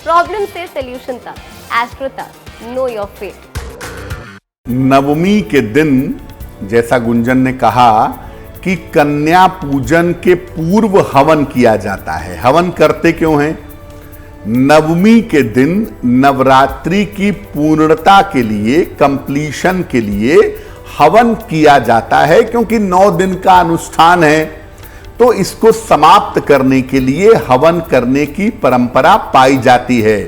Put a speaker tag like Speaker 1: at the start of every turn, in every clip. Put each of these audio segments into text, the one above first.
Speaker 1: Problem से solution तक, astro तक, नो योर फेट।
Speaker 2: नवमी के दिन जैसा गुंजन ने कहा कि कन्या पूजन के पूर्व हवन किया जाता है। हवन करते क्यों हैं? नवमी के दिन नवरात्रि की पूर्णता के लिए, कंप्लीशन के लिए हवन किया जाता है, क्योंकि 9 दिन का अनुष्ठान है। तो इसको समाप्त करने के लिए हवन करने की परंपरा पाई जाती है।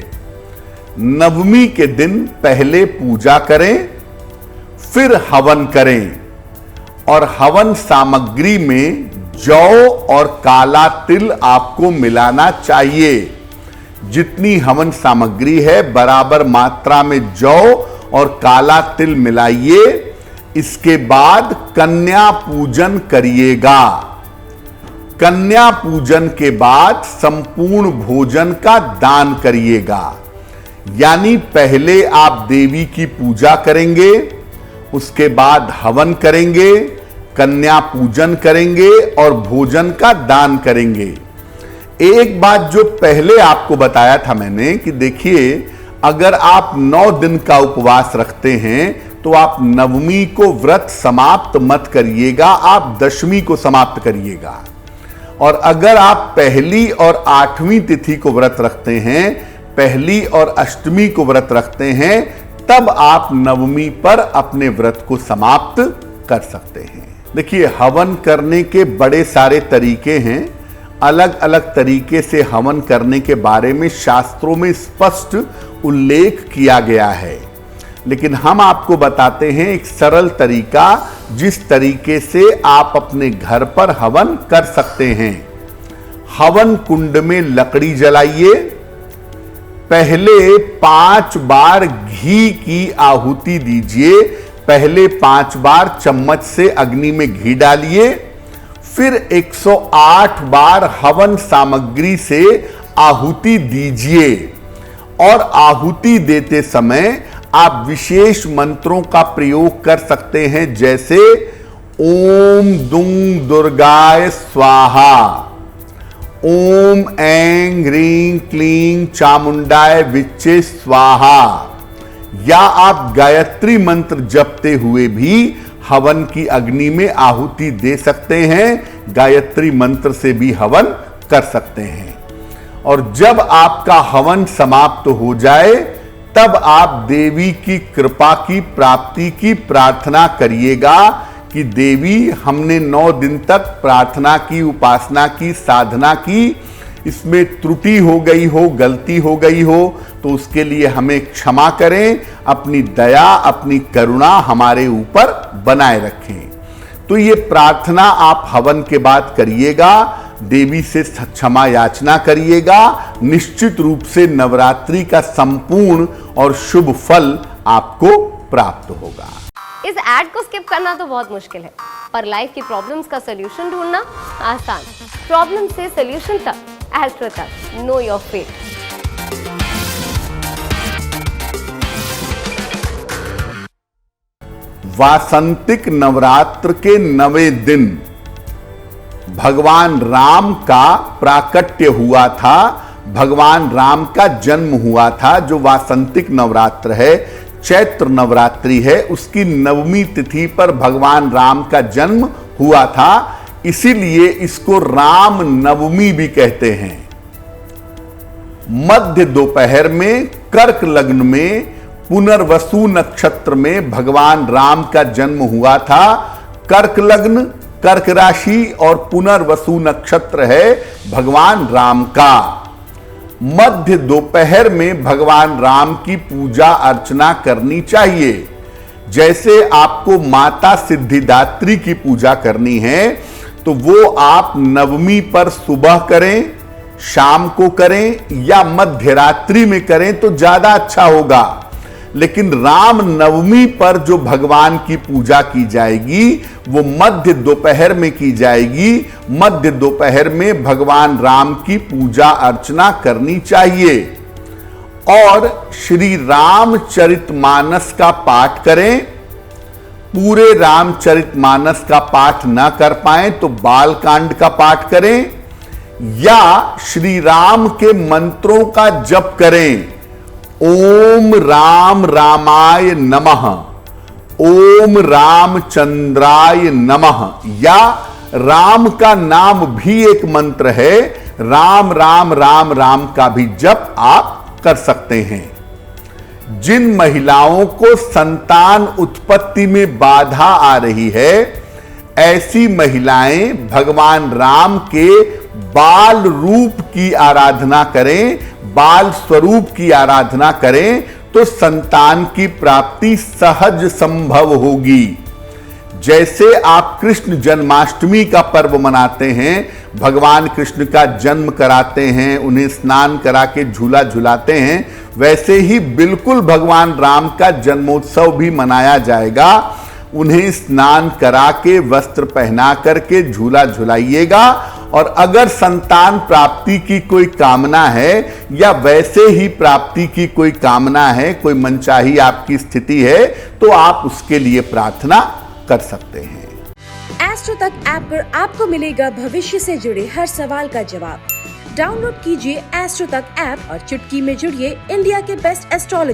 Speaker 2: नवमी के दिन पहले पूजा करें, फिर हवन करें, और हवन सामग्री में जौ और काला तिल आपको मिलाना चाहिए। जितनी हवन सामग्री है बराबर मात्रा में जौ और काला तिल मिलाइए। इसके बाद कन्या पूजन करिएगा। कन्या पूजन के बाद संपूर्ण भोजन का दान करिएगा। यानी पहले आप देवी की पूजा करेंगे, उसके बाद हवन करेंगे, कन्या पूजन करेंगे और भोजन का दान करेंगे। एक बात जो पहले आपको बताया था मैंने कि देखिए, अगर आप 9 दिन का उपवास रखते हैं तो आप नवमी को व्रत समाप्त मत करिएगा, आप दशमी को समाप्त करिएगा। और अगर आप पहली और 8वीं तिथि को व्रत रखते हैं, पहली और अष्टमी को व्रत रखते हैं, तब आप नवमी पर अपने व्रत को समाप्त कर सकते हैं। देखिए, हवन करने के बड़े सारे तरीके हैं। अलग अलग तरीके से हवन करने के बारे में शास्त्रों में स्पष्ट उल्लेख किया गया है, लेकिन हम आपको बताते हैं एक सरल तरीका, जिस तरीके से आप अपने घर पर हवन कर सकते हैं। हवन कुंड में लकड़ी जलाइए, पहले 5 बार घी की आहुति दीजिए। पहले 5 बार चम्मच से अग्नि में घी डालिए, फिर 108 बार हवन सामग्री से आहुति दीजिए। और आहुति देते समय आप विशेष मंत्रों का प्रयोग कर सकते हैं, जैसे ओम दुंग दुर्गाय स्वाहा, ओम ऐं ह्रीं क्लीं चामुंडाय विच्चे स्वाहा, या आप गायत्री मंत्र जपते हुए भी हवन की अग्नि में आहुति दे सकते हैं। गायत्री मंत्र से भी हवन कर सकते हैं। और जब आपका हवन समाप्त हो जाए, तब आप देवी की कृपा की प्राप्ति की प्रार्थना करिएगा कि देवी, हमने 9 दिन तक प्रार्थना की, उपासना की, साधना की, इसमें त्रुटि हो गई हो, गलती हो गई हो, तो उसके लिए हमें क्षमा करें। अपनी दया, अपनी करुणा हमारे ऊपर बनाए रखें। तो ये प्रार्थना आप हवन के बाद करिएगा, देवी से क्षमा याचना करिएगा। निश्चित रूप से नवरात्रि का संपूर्ण और शुभ फल आपको प्राप्त होगा।
Speaker 1: इस ऐड को स्किप करना तो बहुत मुश्किल है, पर लाइफ की प्रॉब्लम्स का सॉल्यूशन ढूंढना आसान। प्रॉब्लम से सॉल्यूशन तक, एस्ट्रो तक, नो योर फेट।
Speaker 2: वासंतिक नवरात्र के 9वें दिन भगवान राम का प्राकट्य हुआ था, भगवान राम का जन्म हुआ था। जो वासंतिक नवरात्र है, चैत्र नवरात्रि है, उसकी 9वीं तिथि पर भगवान राम का जन्म हुआ था। इसीलिए इसको राम नवमी भी कहते हैं। मध्य दोपहर में कर्क लग्न में पुनर्वसु नक्षत्र में भगवान राम का जन्म हुआ था। कर्क लग्न, कर्क राशि और पुनर्वसु नक्षत्र है भगवान राम का। मध्य दोपहर में भगवान राम की पूजा अर्चना करनी चाहिए। जैसे आपको माता सिद्धिदात्री की पूजा करनी है, तो वो आप नवमी पर सुबह करें, शाम को करें या मध्य रात्रि में करें तो ज्यादा अच्छा होगा। लेकिन राम नवमी पर जो भगवान की पूजा की जाएगी वो मध्य दोपहर में की जाएगी। मध्य दोपहर में भगवान राम की पूजा अर्चना करनी चाहिए। और श्री रामचरितमानस का पाठ करें। पूरे रामचरितमानस का पाठ ना कर पाए तो बाल कांड का पाठ करें, या श्री राम के मंत्रों का जप करें, ओम राम रामाय नमः, ओम रामचंद्राय नमः, या राम का नाम भी एक मंत्र है, राम राम राम राम का भी जप आप कर सकते हैं। जिन महिलाओं को संतान उत्पत्ति में बाधा आ रही है, ऐसी महिलाएं भगवान राम के बाल रूप की आराधना करें, बाल स्वरूप की आराधना करें, तो संतान की प्राप्ति सहज संभव होगी। जैसे आप कृष्ण जन्माष्टमी का पर्व मनाते हैं, भगवान कृष्ण का जन्म कराते हैं, उन्हें स्नान करा के झूला झुलाते हैं, वैसे ही बिल्कुल भगवान राम का जन्मोत्सव भी मनाया जाएगा। उन्हें स्नान करा के वस्त्र पहना करके झूला झुलाइएगा, और अगर संतान प्राप्ति की कोई कामना है या वैसे ही प्राप्ति की कोई कामना है, कोई मनचाही आपकी स्थिति है, तो आप उसके लिए प्रार्थना कर सकते हैं।
Speaker 3: एस्ट्रो तक ऐप पर आपको मिलेगा भविष्य से जुड़े हर सवाल का जवाब। डाउनलोड कीजिए एस्ट्रो तक ऐप और चुटकी में जुड़िए इंडिया के बेस्ट एस्ट्रोलॉजर